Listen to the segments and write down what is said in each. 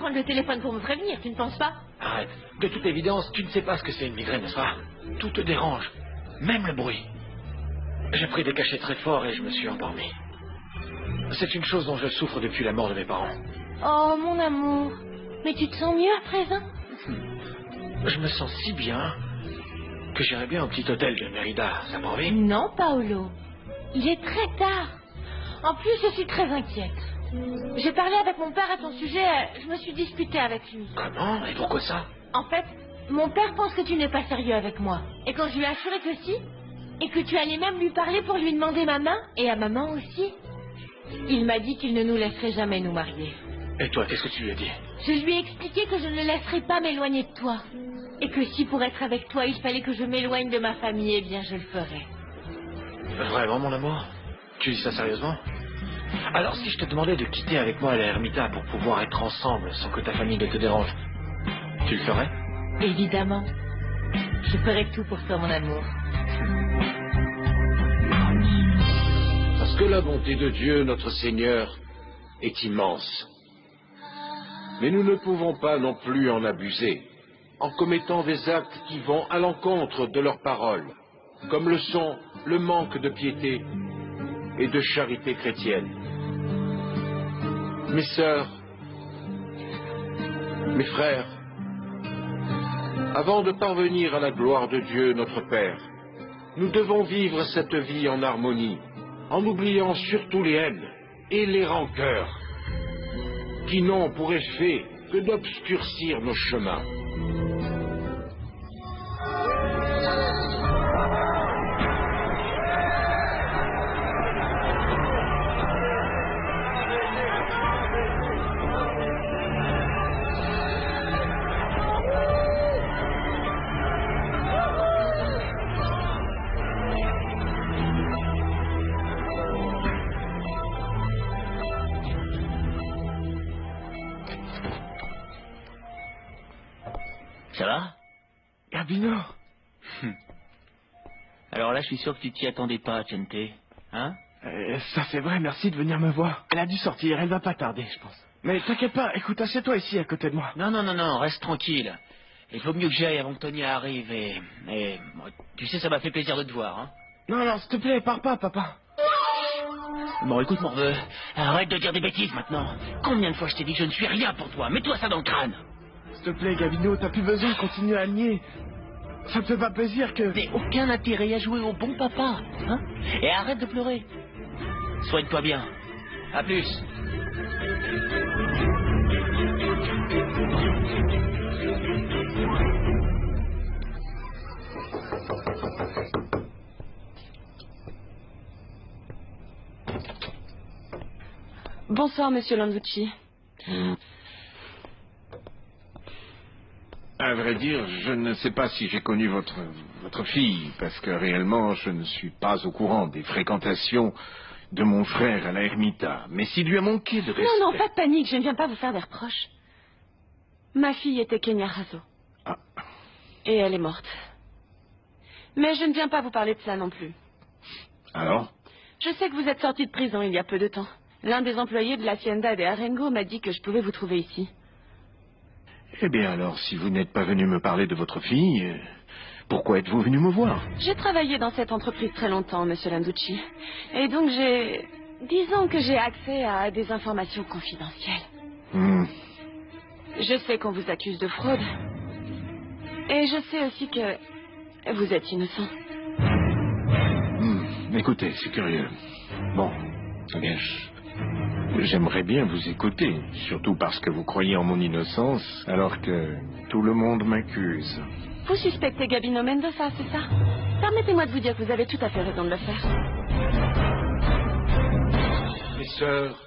prendre le téléphone pour me prévenir, tu ne penses pas? Arrête. De toute évidence, tu ne sais pas ce que c'est une migraine, n'est-ce pas? Tout te dérange. Même le bruit. J'ai pris des cachets très forts et je me suis endormi. C'est une chose dont je souffre depuis la mort de mes parents. Oh, mon amour. Mais tu te sens mieux à présent? Je me sens si bien que j'irais bien au petit hôtel de Mérida, ça m'en va? Non, Paolo. Il est très tard. En plus, je suis très inquiète. J'ai parlé avec mon père à ton sujet, je me suis disputée avec lui. Comment? Et pourquoi ça? En fait, mon père pense que tu n'es pas sérieux avec moi. Et quand je lui ai assuré que si, et que tu allais même lui parler pour lui demander ma main, et à maman aussi, il m'a dit qu'il ne nous laisserait jamais nous marier. Et toi, qu'est-ce que tu lui as dit? Je lui ai expliqué que je ne laisserais pas m'éloigner de toi. Et que si pour être avec toi, il fallait que je m'éloigne de ma famille, eh bien je le ferais. Vraiment, mon amour? Tu dis ça sérieusement? Alors, si je te demandais de quitter avec moi la Ermita pour pouvoir être ensemble sans que ta famille ne te dérange, tu le ferais? Évidemment. Je ferai tout pour toi, mon amour. Parce que la bonté de Dieu, notre Seigneur, est immense. Mais nous ne pouvons pas non plus en abuser, en commettant des actes qui vont à l'encontre de leurs paroles, comme le sont le manque de piété et de charité chrétienne. Mes sœurs, mes frères, avant de parvenir à la gloire de Dieu notre Père, nous devons vivre cette vie en harmonie, en oubliant surtout les haines et les rancœurs, qui n'ont pour effet que d'obscurcir nos chemins. Ça va? Gabino. Alors là, je suis sûr que tu t'y attendais pas, Chente. Hein? Ça c'est vrai, merci de venir me voir. Elle a dû sortir, elle va pas tarder, je pense. Mais t'inquiète pas, écoute, assieds-toi ici à côté de moi. Non, reste tranquille. Il faut mieux que j'aille avant que Tony arrive et bon, tu sais, ça m'a fait plaisir de te voir, hein. Non, s'il te plaît, pars pas, papa. Bon, écoute, Morveux, arrête de dire des bêtises maintenant. Combien de fois je t'ai dit que je ne suis rien pour toi? Mets-toi ça dans le crâne. S'il te plaît, Gabino, t'as plus besoin de continuer à nier. Ça me fait pas plaisir que... N'ai aucun intérêt à jouer au bon papa, hein? Et arrête de pleurer. Soigne-toi bien. À plus. Bonsoir, monsieur Landucci. À vrai dire, je ne sais pas si j'ai connu votre fille, parce que réellement, je ne suis pas au courant des fréquentations de mon frère à la Ermita. Mais s'il lui a manqué de respect... Non, pas de panique, je ne viens pas vous faire des reproches. Ma fille était Kenya Razo. Ah. Et elle est morte. Mais je ne viens pas vous parler de ça non plus. Alors? Je sais que vous êtes sorti de prison il y a peu de temps. L'un des employés de l'Hacienda de Arengo m'a dit que je pouvais vous trouver ici. Eh bien alors, si vous n'êtes pas venu me parler de votre fille, pourquoi êtes-vous venu me voir? J'ai travaillé dans cette entreprise très longtemps, monsieur Landucci. Et donc disons que j'ai accès à des informations confidentielles. Je sais qu'on vous accuse de fraude. Et je sais aussi que vous êtes innocent. Écoutez, c'est curieux. Bon, eh bien, j'aimerais bien vous écouter, surtout parce que vous croyez en mon innocence, alors que tout le monde m'accuse. Vous suspectez Gabino Mendoza, c'est ça? Permettez-moi de vous dire que vous avez tout à fait raison de le faire. Mes sœurs,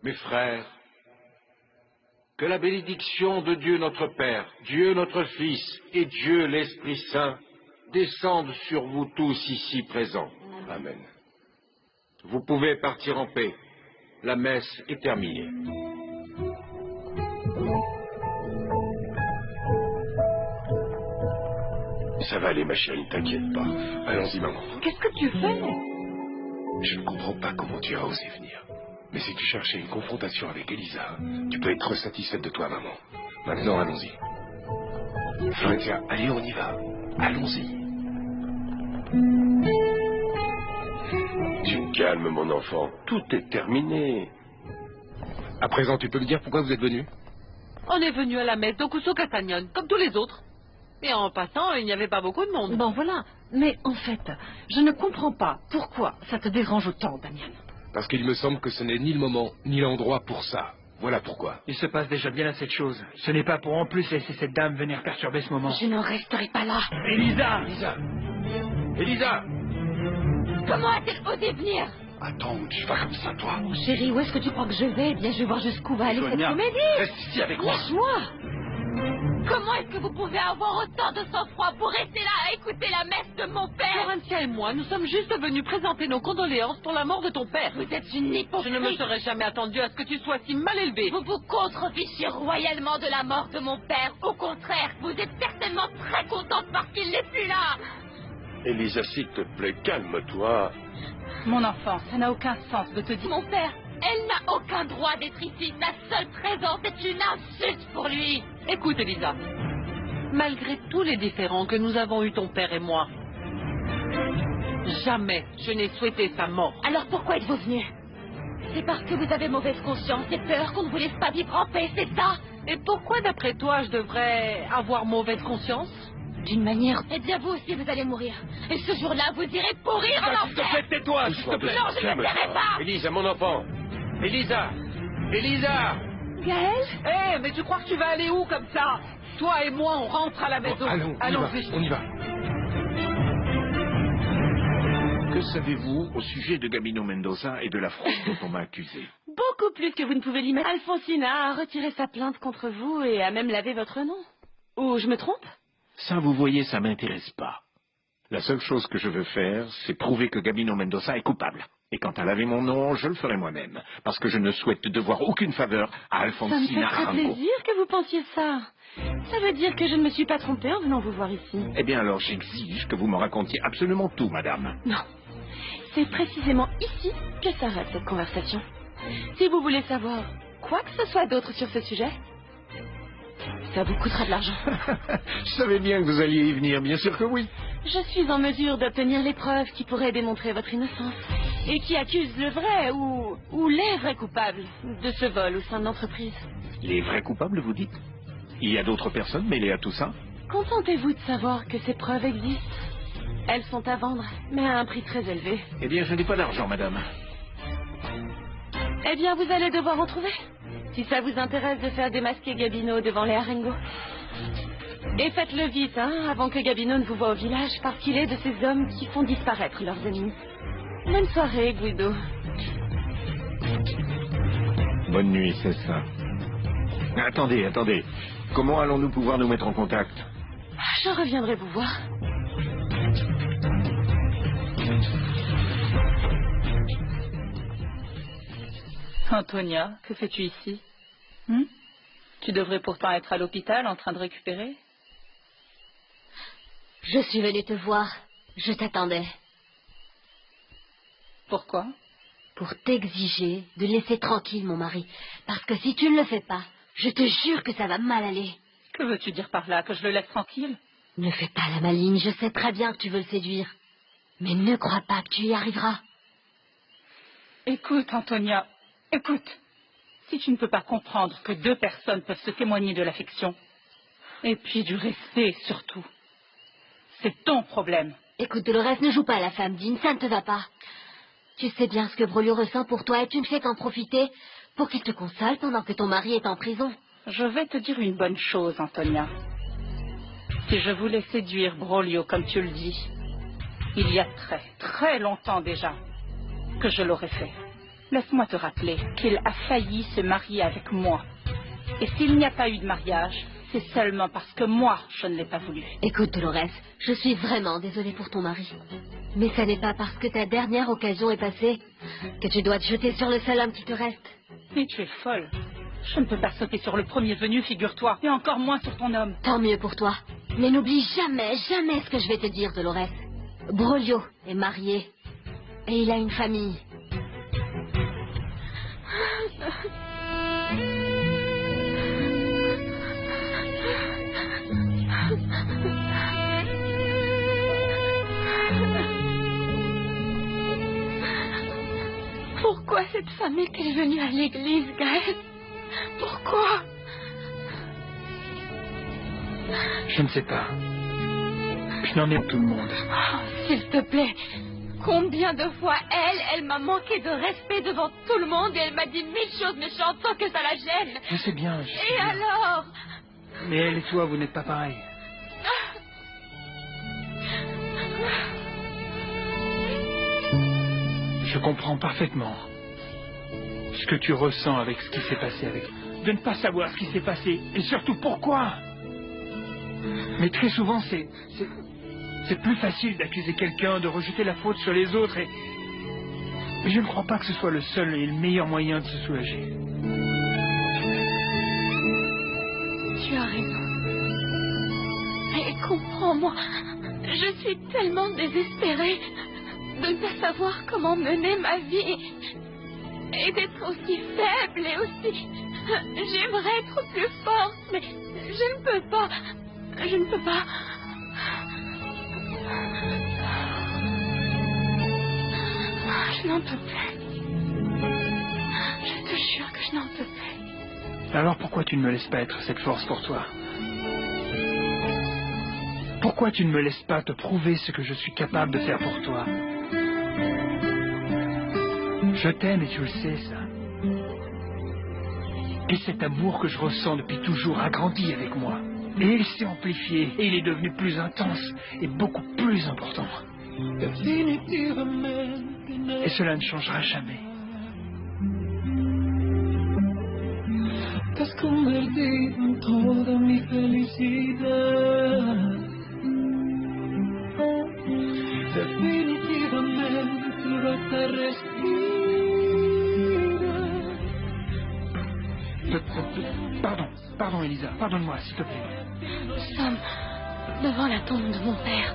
mes frères, que la bénédiction de Dieu notre Père, Dieu notre Fils et Dieu l'Esprit Saint descendent sur vous tous ici présents. Amen. Vous pouvez partir en paix. La messe est terminée. Ça va aller, ma chérie, t'inquiète pas. Allons-y, maman. Qu'est-ce que tu fais? Je ne comprends pas comment tu as osé venir. Mais si tu cherchais une confrontation avec Elisa, tu peux être satisfaite de toi, maman. Maintenant, allons-y. Florentia, allez, on y va. Allons-y. Tu calmes, mon enfant. Tout est terminé. À présent, tu peux me dire pourquoi vous êtes venu? On est venu à la messe d'Okuso Catagnon, comme tous les autres. Et en passant, il n'y avait pas beaucoup de monde. Bon, voilà. Mais en fait, je ne comprends pas pourquoi ça te dérange autant, Damian. Parce qu'il me semble que ce n'est ni le moment, ni l'endroit pour ça. Voilà pourquoi. Il se passe déjà bien assez de choses. Ce n'est pas pour en plus laisser cette dame venir perturber ce moment. Je n'en resterai pas là. Elisa! Elisa! Comment a-t-elle osé venir? Attends, tu vas comme ça, toi. Mon chéri, où est-ce que tu crois que je vais? Eh bien, je vais voir jusqu'où va aller cette Sonia, comédie. Reste ici avec moi. Lâche-moi. Comment est-ce que vous pouvez avoir autant de sang-froid pour rester là à écouter la messe de mon père? Florentia et moi, nous sommes juste venus présenter nos condoléances pour la mort de ton père. Vous êtes une Je hypocrite. ne me serais jamais attendu à ce que tu sois si mal élevé. Vous vous contrefichez royalement de la mort de mon père. Au contraire, vous êtes certainement très contente parce qu'il n'est plus là. Elisa, s'il te plaît, calme-toi. Mon enfant, ça n'a aucun sens de te dire... Mon père, elle n'a aucun droit d'être ici. Sa seule présence est une insulte pour lui. Écoute, Elisa, malgré tous les différends que nous avons eus, ton père et moi, jamais je n'ai souhaité sa mort. Alors pourquoi êtes-vous venu? C'est parce que vous avez mauvaise conscience et peur qu'on ne vous laisse pas vivre en paix, c'est ça? Et pourquoi, d'après toi, je devrais avoir mauvaise conscience? D'une manière... Eh bien, vous aussi, vous allez mourir. Et ce jour-là, vous irez pourrir en S'il te enfer. plaît, tais-toi, s'il te plaît. Non, je ne me tairai pas. Elisa, mon enfant. Elisa! Elisa! Gaël? Eh, mais tu crois que tu vas aller où comme ça? Toi et moi, on rentre à la maison. Allons-y. On y va. Que savez-vous au sujet de Gabino Mendoza et de la fraude dont on m'a accusé? Beaucoup plus que vous ne pouvez l'imaginer. Alfonsina a retiré sa plainte contre vous et a même lavé votre nom. Ou je me trompe? Ça, vous voyez, ça m'intéresse pas. La seule chose que je veux faire, c'est prouver que Gabino Mendoza est coupable. Et quant à laver mon nom, je le ferai moi-même. Parce que je ne souhaite devoir aucune faveur à Ça me Alfonsina fait très Rango. plaisir que vous pensiez ça. Ça veut dire que je ne me suis pas trompée en venant vous voir ici. Eh bien alors, j'exige que vous me racontiez absolument tout, madame. Non. C'est précisément ici que s'arrête cette conversation. Si vous voulez savoir quoi que ce soit d'autre sur ce sujet, ça vous coûtera de l'argent. Je savais bien que vous alliez y venir, bien sûr que oui. Je suis en mesure d'obtenir les preuves qui pourraient démontrer votre innocence et qui accusent le vrai ou les vrais coupables de ce vol au sein de l'entreprise. Les vrais coupables, vous dites? Il y a d'autres personnes mêlées à tout ça? Contentez-vous de savoir que ces preuves existent. Elles sont à vendre, mais à un prix très élevé. Eh bien, je n'ai pas d'argent, madame. Eh bien, vous allez devoir en trouver. Si ça vous intéresse de faire démasquer Gabino devant les Arengo. Et faites-le vite, hein, avant que Gabino ne vous voie au village, parce qu'il est de ces hommes qui font disparaître leurs ennemis. Bonne soirée, Guido. Bonne nuit, c'est ça. Attendez. Comment allons-nous pouvoir nous mettre en contact? Je reviendrai vous voir. Antonia, que fais-tu ici? Tu devrais pourtant être à l'hôpital en train de récupérer. Je suis venue te voir. Je t'attendais. Pourquoi? Pour t'exiger de laisser tranquille mon mari. Parce que si tu ne le fais pas, je te jure que ça va mal aller. Que veux-tu dire par là? Que je le laisse tranquille? Ne fais pas la maligne, je sais très bien que tu veux le séduire. Mais ne crois pas que tu y arriveras. Écoute, Antonia, écoute. Si tu ne peux pas comprendre que deux personnes peuvent se témoigner de l'affection, et puis du respect surtout, c'est ton problème. Écoute, Dolores, ne joue pas à la femme digne, ça ne te va pas. Tu sais bien ce que Brolio ressent pour toi et tu ne fais qu'en profiter pour qu'il te console pendant que ton mari est en prison. Je vais te dire une bonne chose, Antonia. Si je voulais séduire Brolio comme tu le dis, il y a très, très longtemps déjà que je l'aurais fait. Laisse-moi te rappeler qu'il a failli se marier avec moi. Et s'il n'y a pas eu de mariage, c'est seulement parce que moi, je ne l'ai pas voulu. Écoute, Dolores, je suis vraiment désolée pour ton mari. Mais ça n'est pas parce que ta dernière occasion est passée que tu dois te jeter sur le seul homme qui te reste. Et tu es folle. Je ne peux pas sauter sur le premier venu, figure-toi, et encore moins sur ton homme. Tant mieux pour toi. Mais n'oublie jamais, jamais ce que je vais te dire, Dolores. Brolio est marié. Et il a une famille. Pourquoi cette femme est-elle venue à l'église, Gaël? Pourquoi? Je ne sais pas. Je n'en ai tout le monde. Oh, s'il te plaît. Combien de fois elle m'a manqué de respect devant tout le monde et elle m'a dit 1000 choses méchantes sans que ça la gêne. Je sais bien. Et alors? Mais elle et toi, vous n'êtes pas pareils. Je comprends parfaitement ce que tu ressens avec ce qui s'est passé avec toi. De ne pas savoir ce qui s'est passé et surtout pourquoi. Mais très souvent, c'est plus facile d'accuser quelqu'un, de rejeter la faute sur les autres et je ne crois pas que ce soit le seul et le meilleur moyen de se soulager. Tu as raison. Mais comprends-moi, je suis tellement désespérée de ne pas savoir comment mener ma vie et d'être aussi faible et aussi... J'aimerais être plus forte, mais je ne peux pas. Je ne peux pas. Je n'en peux plus. Je te jure que je n'en peux plus. Alors pourquoi tu ne me laisses pas être cette force pour toi? Pourquoi tu ne me laisses pas te prouver ce que je suis capable de faire pour toi? Je t'aime et tu le sais, ça. Et cet amour que je ressens depuis toujours a grandi avec moi. Et il s'est amplifié, et il est devenu plus intense et beaucoup plus important. Et cela ne changera jamais. T'has convertido en toda mi felicidad. Definitivamente basta respirar. Pardon, Elisa, pardonne-moi, s'il te plaît. Nous sommes devant la tombe de mon père,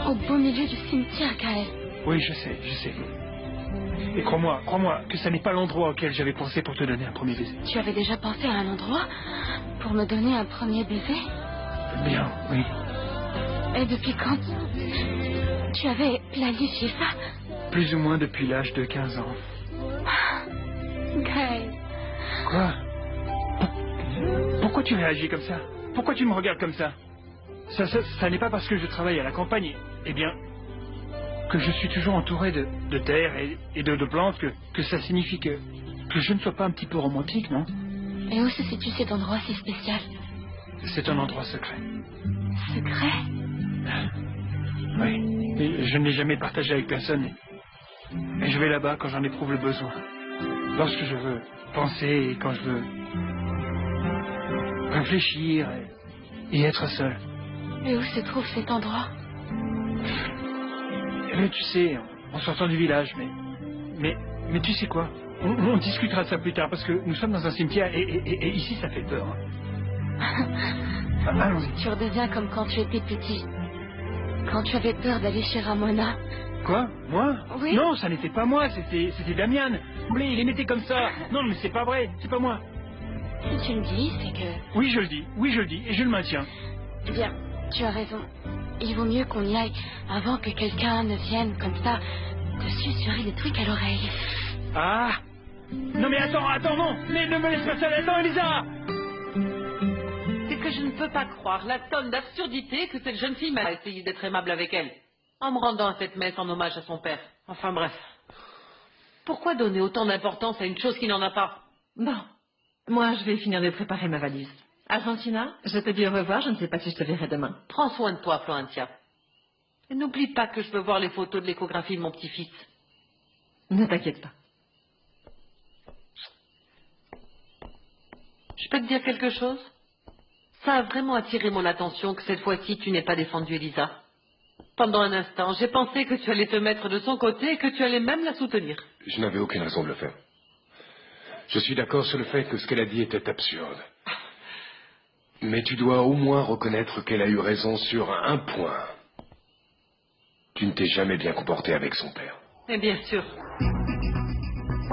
au beau milieu du cimetière, Gaël. Oui, je sais. Et crois-moi, que ça n'est pas l'endroit auquel j'avais pensé pour te donner un premier baiser. Tu avais déjà pensé à un endroit pour me donner un premier baiser? Bien, oui. Et depuis quand tu avais planifié ça? Plus ou moins depuis l'âge de 15 ans. Gaël. Quoi? Pourquoi tu réagis comme ça? Pourquoi tu me regardes comme ça? Ça n'est pas parce que je travaille à la campagne, eh bien, que je suis toujours entouré de terre et de plantes, que ça signifie que je ne sois pas un petit peu romantique, non? Et où se situe cet endroit si spécial? C'est un endroit secret. Secret? Oui, et je ne l'ai jamais partagé avec personne. Et je vais là-bas quand j'en éprouve le besoin. Lorsque je veux penser et quand je veux réfléchir et être seul. Et où se trouve cet endroit? Mais tu sais, en sortant du village, mais tu sais quoi? On discutera de ça plus tard parce que nous sommes dans un cimetière et ici ça fait peur. Allons-y. Tu redeviens comme quand tu étais petit. Quand tu avais peur d'aller chez Ramona. Quoi? Moi? Oui. Non, ça n'était pas moi, c'était Damian. Il les mettait comme ça. Non, mais c'est pas vrai, c'est pas moi. Si tu me dis, c'est que... Oui, je le dis, et je le maintiens. Bien, tu as raison. Il vaut mieux qu'on y aille avant que quelqu'un ne vienne comme ça te susurrer des trucs à l'oreille. Ah! Non mais attends, non! Mais ne me laisse pas seule, attends, Elisa! C'est que je ne peux pas croire la tonne d'absurdité que cette jeune fille m'a essayé d'être aimable avec elle, en me rendant à cette messe en hommage à son père. Enfin bref. Pourquoi donner autant d'importance à une chose qui n'en a pas? Bon, moi je vais finir de préparer ma valise. Argentina, je te dis au revoir, je ne sais pas si je te verrai demain. Prends soin de toi, Florentia. Et n'oublie pas que je veux voir les photos de l'échographie de mon petit-fils. Ne t'inquiète pas. Je peux te dire quelque chose? Ça a vraiment attiré mon attention que cette fois-ci tu n'aies pas défendu Elisa. Pendant un instant, j'ai pensé que tu allais te mettre de son côté et que tu allais même la soutenir. Je n'avais aucune raison de le faire. Je suis d'accord sur le fait que ce qu'elle a dit était absurde. Mais tu dois au moins reconnaître qu'elle a eu raison sur un point. Tu ne t'es jamais bien comporté avec son père. Et bien sûr.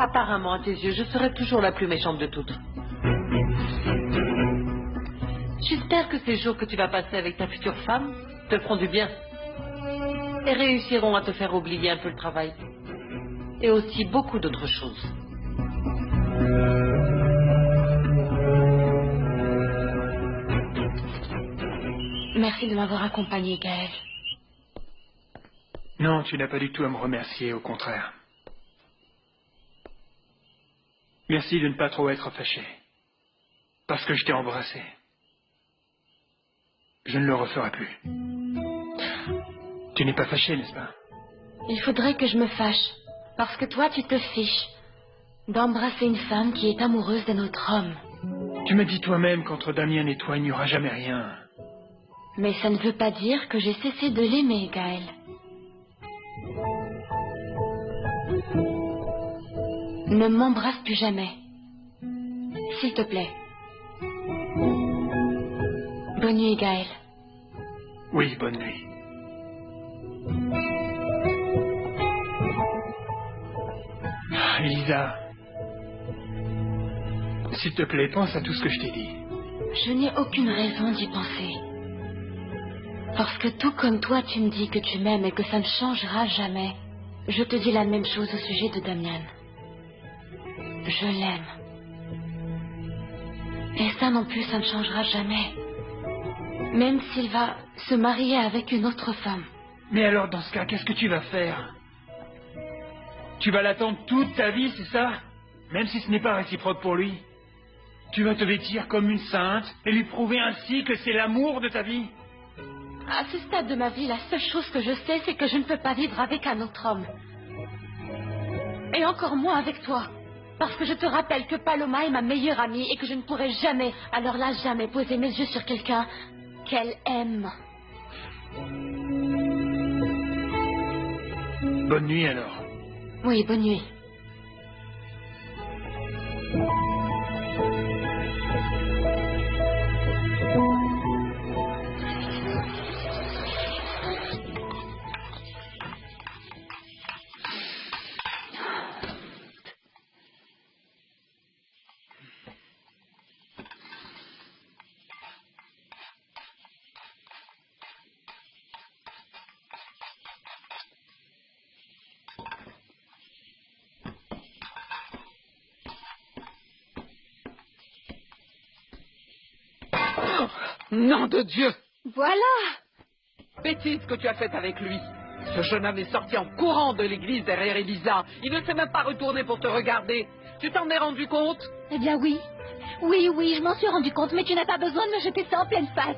Apparemment, à tes yeux, je serai toujours la plus méchante de toutes. J'espère que ces jours que tu vas passer avec ta future femme te feront du bien et réussiront à te faire oublier un peu le travail et aussi beaucoup d'autres choses. Merci de m'avoir accompagné, Gaël. Non, tu n'as pas du tout à me remercier, au contraire. Merci de ne pas trop être fâché. Parce que je t'ai embrassé. Je ne le referai plus. Tu n'es pas fâché, n'est-ce pas? Il faudrait que je me fâche. Parce que toi, tu te fiches d'embrasser une femme qui est amoureuse d'un autre homme. Tu m'as dit toi-même qu'entre Damien et toi, il n'y aura jamais rien. Mais ça ne veut pas dire que j'ai cessé de l'aimer, Gaël. Ne m'embrasse plus jamais. S'il te plaît. Bonne nuit, Gaël. Oui, bonne nuit. Elisa, s'il te plaît, pense à tout ce que je t'ai dit. Je n'ai aucune raison d'y penser. Parce que tout comme toi, tu me dis que tu m'aimes et que ça ne changera jamais. Je te dis la même chose au sujet de Damian. Je l'aime. Et ça non plus, ça ne changera jamais. Même s'il va se marier avec une autre femme. Mais alors, dans ce cas, qu'est-ce que tu vas faire? Tu vas l'attendre toute ta vie, c'est ça? Même si ce n'est pas réciproque pour lui. Tu vas te vêtir comme une sainte et lui prouver ainsi que c'est l'amour de ta vie. À ce stade de ma vie, la seule chose que je sais, c'est que je ne peux pas vivre avec un autre homme. Et encore moins avec toi. Parce que je te rappelle que Paloma est ma meilleure amie et que je ne pourrai jamais, alors là jamais, poser mes yeux sur quelqu'un qu'elle aime. Bonne nuit alors. Oui, bonne nuit. Nom de Dieu! Voilà! Bêtise que tu as faite avec lui. Ce jeune homme est sorti en courant de l'église derrière Elisa. Il ne s'est même pas retourné pour te regarder. Tu t'en es rendu compte? Eh bien oui. Oui, je m'en suis rendu compte, mais tu n'as pas besoin de me jeter ça en pleine face.